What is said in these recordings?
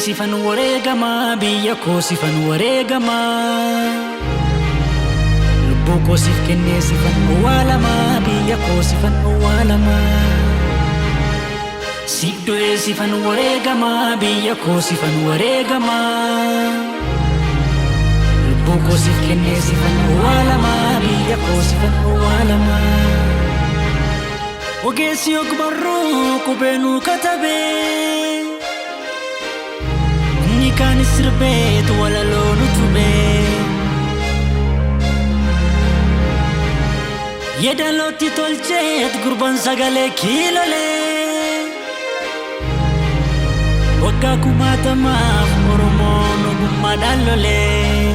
sifan wareegama biyya koo sifan wareegama lubbuu koo siif kennee sifan awwaalama biyya koo sifan awwaalama siif du'ee sifan wareegama biyya koo sifan wareegama lubbuu koo siif kennee sifan awwaalama biyya koo sifan awwaalama ogeessi ogbarruu qubeenuu katabee inni kaan sirbeetu walaloo nu tubee yedalootti tolcheet gurbaan sagalee kiilolee waggaa kumaatamaaf Oromoon ogummaadhaan lolee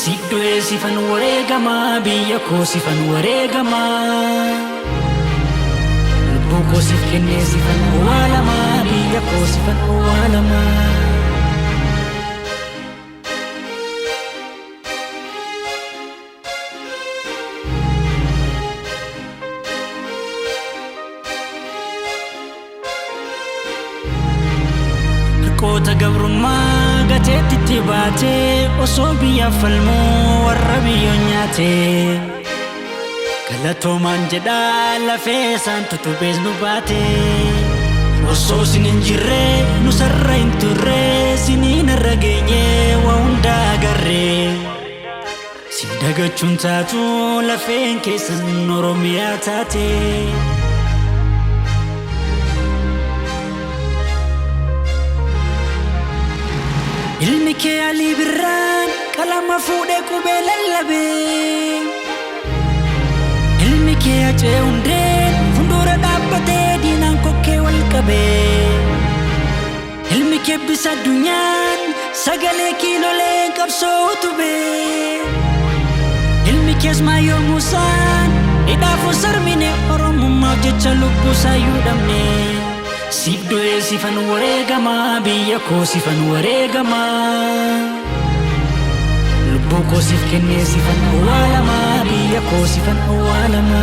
siif du'ee sifan wareegama biyya koo sifan wareegama lubbuu koo siif kennee sifan awwaalama biyya koo sifan awwaalama Koota gabrummaa gateettitti baatee osoo biyya falmoo warra biyyoon nyaatee galatoomaan jedhaa lafee isaan tutubees nu baatee osoo sin hin jirree nu sarra hin turree siniin irra geenyee waa hundaa agarree sin dagachuun taatu lafeen keessan Oromiyaa taatee ilmi kee Alii Birraan qalama fuudhee qubee lallabee ilmi kee Hacee Hundeen fuuldura dhaabbatee diinaan kokkee wal qabee ilmi kee Eebbisaa Addunyaan sagalee kiilolee qabsoo utubee ilmi kee Ismaayyoo Muusaan hidhaafuu sarmine Oromummaaf jecha lubbuusaa iyyuu dhabnee siif du'ee sifan wareegama biyya koo sifan wareegama lubbuu koo siif kennee sifan awwaalama biyya koo sifan awwaalama